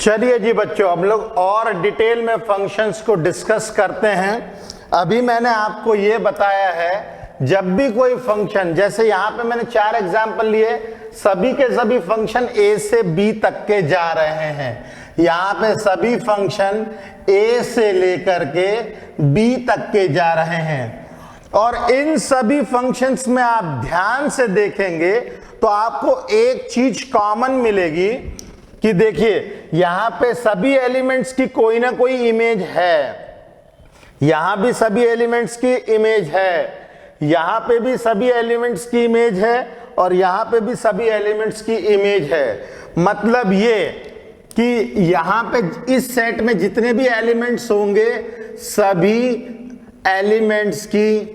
चलिए जी बच्चों, हम लोग और डिटेल में फंक्शंस को डिस्कस करते हैं। अभी मैंने आपको ये बताया है जब भी कोई फंक्शन, जैसे यहाँ पे मैंने 4 एग्जाम्पल लिए, सभी के सभी फंक्शन a से b तक के जा रहे हैं। यहाँ पे सभी फंक्शन a से लेकर के b तक के जा रहे हैं और इन सभी फंक्शंस में आप ध्यान से देखेंगे तो आपको एक चीज कॉमन मिलेगी कि देखिए यहां पे सभी एलिमेंट्स की कोई ना कोई इमेज है, यहां भी सभी एलिमेंट्स की इमेज है, यहां पे भी सभी एलिमेंट्स की इमेज है और यहां पे भी सभी एलिमेंट्स की इमेज है। मतलब ये कि यहां पे इस सेट में जितने भी एलिमेंट्स होंगे सभी एलिमेंट्स की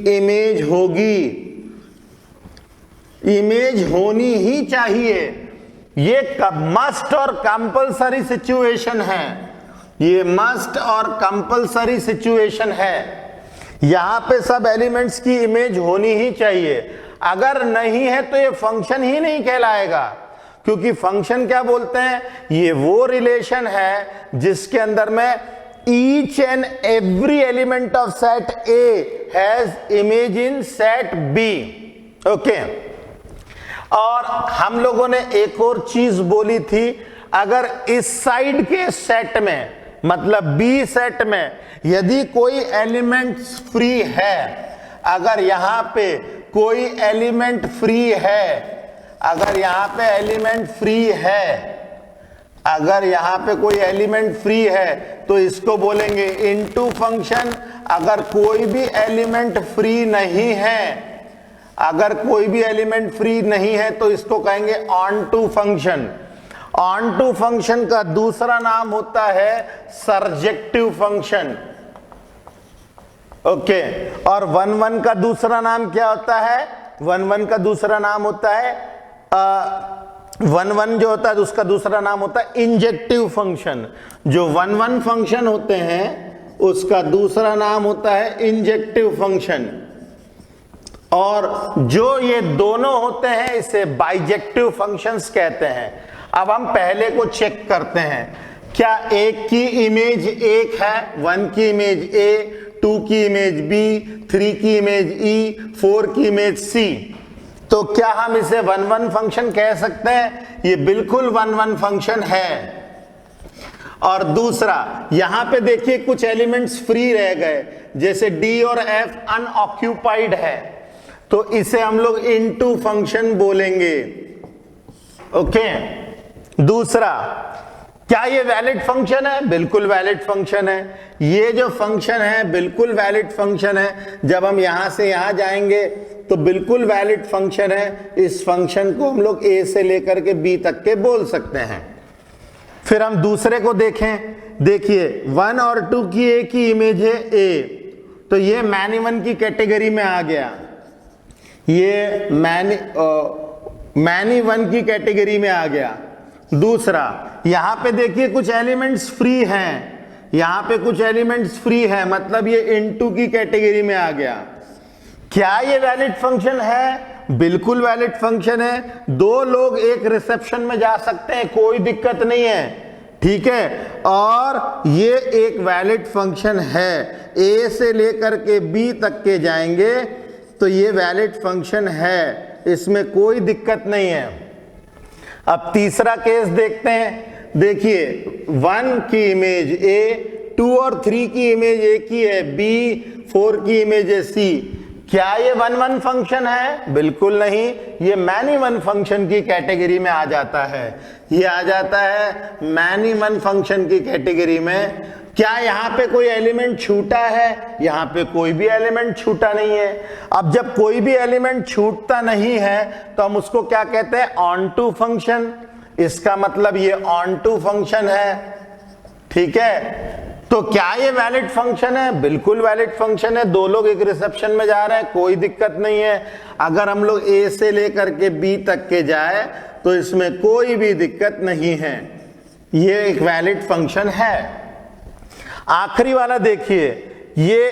इमेज होगी, इमेज होनी ही चाहिए। ये मस्ट और कंपलसरी सिचुएशन है, ये मस्ट और कंपलसरी सिचुएशन है। यहां पे सब एलिमेंट्स की इमेज होनी ही चाहिए। अगर नहीं है तो ये फंक्शन ही नहीं कहलाएगा, क्योंकि फंक्शन क्या बोलते हैं, ये वो रिलेशन है जिसके अंदर में each and every element of set A has image in set B। Okay, और हम लोगों ने एक और चीज बोली थी, अगर इस साइड के सेट में मतलब B सेट में यदि कोई एलिमेंट फ्री है, अगर यहां पे कोई एलिमेंट फ्री है, अगर यहां पे एलिमेंट फ्री है, अगर यहां पे कोई एलिमेंट फ्री है तो इसको बोलेंगे इनटू फंक्शन। अगर कोई भी एलिमेंट फ्री नहीं है, अगर कोई भी एलिमेंट फ्री नहीं है तो इसको कहेंगे onto function. Onto function का दूसरा नाम होता है सर्जेक्टिव फंक्शन। ओके, और 1 का दूसरा नाम क्या होता है, 1 का दूसरा नाम होता है 1 जो होता है उसका दूसरा नाम होता है इंजेक्टिव फंक्शन। जो 1 फंक्शन होते हैं उसका दूसरा नाम होता है इंजेक्टिव फंक्शन, और जो ये दोनों होते हैं इसे बाइजेक्टिव फंक्शंस कहते हैं। अब हम पहले को चेक करते हैं, क्या एक की इमेज एक है, 1 की इमेज A, 2 की इमेज B, 3 की इमेज E, 4 की इमेज C। तो क्या हम इसे 1 फंक्शन कह सकते हैं? ये बिल्कुल 1 फंक्शन है। और दूसरा, यहां पे देखिए कुछ एलिमेंट्स फ्री रह गए, जैसे D और F अनऑक्यूपाइड है, तो इसे हम लोग इनटू फंक्शन बोलेंगे। ओके, दूसरा, क्या ये वैलिड फंक्शन है? बिल्कुल वैलिड फंक्शन है। ये जो फंक्शन है बिल्कुल वैलिड फंक्शन है। जब हम यहां से यहां जाएंगे तो बिल्कुल वैलिड फंक्शन है। इस फंक्शन को हम लोग A से लेकर के B तक के बोल सकते हैं। फिर हम दूसरे को देखें, देखिए 1 और 2 की एक ही इमेज है A, तो ये मैनी 1 की कैटेगरी में आ गया, ये मैनी 1 की कैटेगरी में आ गया। दूसरा, यहां पे देखिए कुछ एलिमेंट्स फ्री हैं, यहां पे कुछ एलिमेंट्स फ्री है, मतलब ये इनटू की कैटेगरी में आ गया। क्या ये वैलिड फंक्शन है? बिल्कुल वैलिड फंक्शन है। 2 लोग एक रिसेप्शन में जा सकते हैं, कोई दिक्कत नहीं है, ठीक है। और ये एक वैलिड फंक्शन है, A से लेकर के B तक के जाएंगे तो ये वैलिड फंक्शन है, इसमें कोई दिक्कत नहीं है। अब तीसरा केस देखते हैं, देखिए 1 की इमेज A, 2 और 3 की इमेज एक ही है B, 4 की इमेज है C। क्या ये 1 फंक्शन है? बिल्कुल नहीं, ये मैनी 1 फंक्शन की कैटेगरी में आ जाता है, ये आ जाता है मैनी 1 फंक्शन की कैटेगरी में। क्या यहां पे कोई एलिमेंट छूटा है? यहां पे कोई भी एलिमेंट छूटा नहीं है। अब जब कोई भी एलिमेंट छूटता नहीं है तो हम उसको क्या कहते हैं? Onto function. इसका मतलब ये ऑन टू फंक्शन है, ठीक है। तो क्या ये वैलिड फंक्शन है? बिल्कुल वैलिड फंक्शन है। 2 लोग एक रिसेप्शन में जा रहे हैं, कोई दिक्कत नहीं है। अगर हम लोग A से लेकर के B तक के जाए तो इसमें कोई भी दिक्कत नहीं है, ये एक वैलिड फंक्शन है। आखिरी वाला देखिए, ये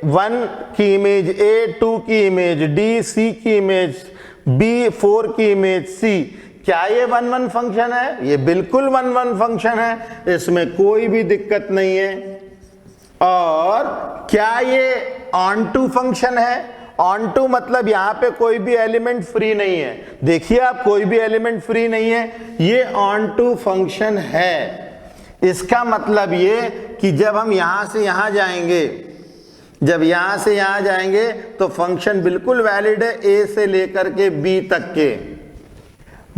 1 की इमेज A, 2 की इमेज D, C की इमेज B, 4 की इमेज C। क्या ये 1 1 फंक्शन है? ये बिल्कुल 1 1 फंक्शन है, इसमें कोई भी दिक्कत नहीं है। और क्या ये ऑन टू फंक्शन है? ऑन टू मतलब यहां पे कोई भी एलिमेंट फ्री नहीं है। देखिए आप, कोई भी एलिमेंट फ्री नहीं है, ये ऑन टू फंक्शन है। इसका मतलब ये कि जब हम यहां से यहां जाएंगे, जब यहां से यहां जाएंगे तो फंक्शन बिल्कुल वैलिड है ए से लेकर के बी तक के।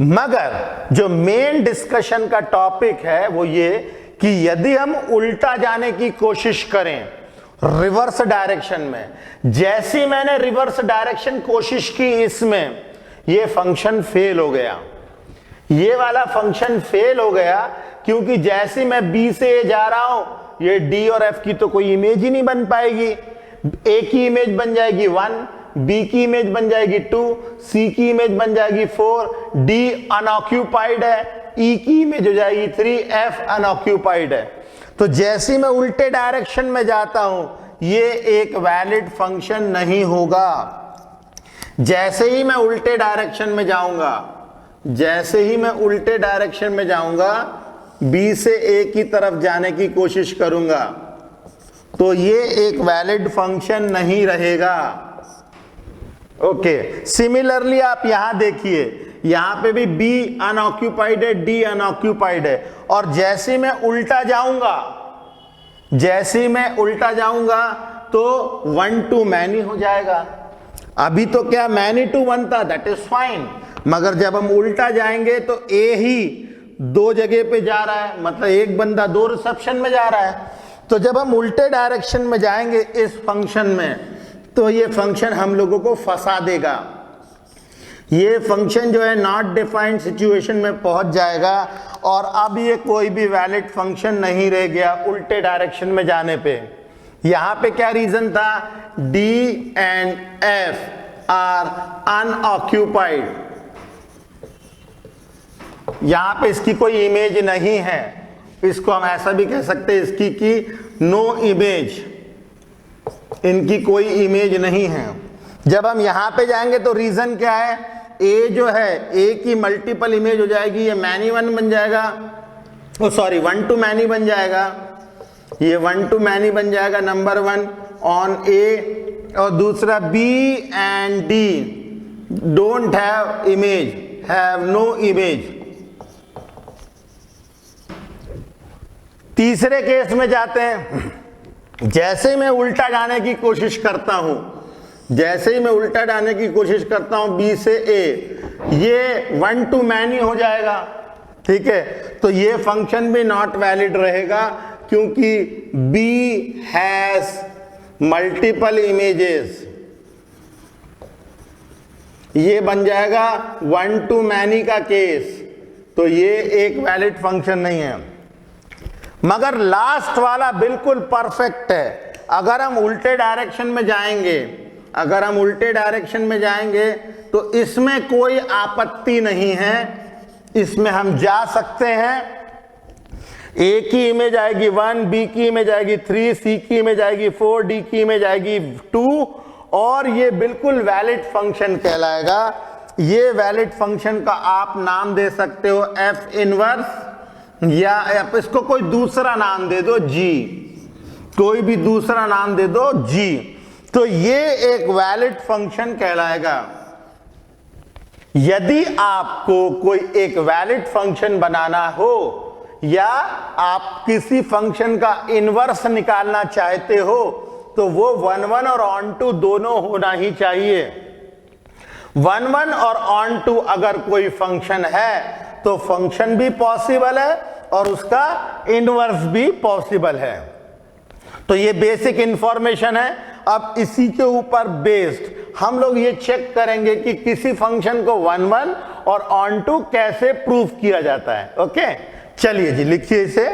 मगर जो मेन डिस्कशन का टॉपिक है वो ये कि यदि हम उल्टा जाने की कोशिश करें रिवर्स डायरेक्शन में, जैसी मैंने रिवर्स डायरेक्शन कोशिश की इसमें, ये फंक्शन फेल हो गया। ये वाला फंक्शन फेल हो गया क्योंकि जैसे मैं बी से ए जा रहा हूं, ये डी और एफ की तो कोई इमेज ही नहीं बन पाएगी। ए की इमेज बन जाएगी 1, बी की इमेज बन जाएगी 2, सी की इमेज बन जाएगी 4, डी अनऑक्यूपाइड है, ई की इमेज हो जाएगी 3, एफ अनऑक्यूपाइड है। तो जैसे मैं उल्टे डायरेक्शन में जाता हूं, ये एक वैलिड फंक्शन नहीं होगा। जैसे ही मैं उल्टे डायरेक्शन में जाऊंगा, जैसे ही मैं उल्टे डायरेक्शन में जाऊंगा, बी से ए की तरफ जाने की कोशिश करूंगा, तो ये एक वैलिड फंक्शन नहीं रहेगा। ओके, सिमिलरली आप यहां देखिए, यहां पे भी बी अनऑक्यूपाइड है, डी अनऑक्यूपाइड है, और जैसे मैं उल्टा जाऊंगा, जैसे मैं उल्टा जाऊंगा तो 1 to many हो जाएगा। अभी तो क्या many to 1 था, दैट इज फाइन, मगर जब हम उल्टा जाएंगे तो ए ही 2 जगह पे जा रहा है, मतलब एक बंदा 2 रिसेप्शन में जा रहा है। तो जब हम उल्टे डायरेक्शन में जाएंगे इस फंक्शन में, तो ये फंक्शन हम लोगों को फंसा देगा। ये फंक्शन जो है नॉट डिफाइंड सिचुएशन में पहुंच जाएगा, और अब ये कोई भी वैलिड फंक्शन नहीं रह गया उल्टे डायरेक्शन में जाने पे। यहां पे क्या रीजन था? D and F R unoccupied, यहां पे इसकी कोई इमेज नहीं है। इसको हम ऐसा भी कह सकते हैं इसकी कि नो इमेज, इनकी कोई इमेज नहीं है। जब हम यहां पे जाएंगे तो रीजन क्या है? ए जो है, ए की मल्टीपल इमेज हो जाएगी, ये मैनी 1 बन जाएगा, ओ सॉरी 1 to many बन जाएगा, ये 1 to many बन जाएगा नंबर 1 ऑन ए। और दूसरा B and D don't have image, have no image. तीसरे केस में जाते हैं, जैसे मैं उल्टा जाने की कोशिश करता हूं, जैसे ही मैं उल्टा जाने की कोशिश करता हूं बी से ए, ये 1 to many हो जाएगा, ठीक है। तो ये फंक्शन भी नॉट वैलिड रहेगा क्योंकि बी हैज मल्टीपल इमेजेस, ये बन जाएगा 1 to many का केस। तो ये एक वैलिड फंक्शन नहीं है। मगर लास्ट वाला बिल्कुल परफेक्ट है। अगर हम उल्टे डायरेक्शन में जाएंगे, अगर हम उल्टे डायरेक्शन में जाएंगे तो इसमें कोई आपत्ति नहीं है, इसमें हम जा सकते हैं। ए की इमेज आएगी 1, बी की इमेज आएगी 3, सी की इमेज आएगी 4, डी की इमेज आएगी 2, और ये बिल्कुल वैलिड फंक्शन कहलाएगा। ये वैलिड फंक्शन का आप नाम दे सकते हो एफ इनवर्स, या आप इसको कोई दूसरा नाम दे दो जी, कोई भी दूसरा नाम दे दो जी। तो ये एक वैलिड फंक्शन कहलाएगा। यदि आपको कोई एक वैलिड फंक्शन बनाना हो या आप किसी फंक्शन का इनवर्स निकालना चाहते हो, तो वो 1 1 और ऑन टू दोनों होना ही चाहिए। 1 1 और ऑन टू अगर कोई फंक्शन है तो फंक्शन भी पॉसिबल है और उसका इनवर्स भी पॉसिबल है। तो ये बेसिक इंफॉर्मेशन है। अब इसी के ऊपर बेस्ड हम लोग ये चेक करेंगे कि किसी फंक्शन को 1 1 और ऑन टू कैसे प्रूफ किया जाता है। ओके, चलिए जी लिखिए इसे।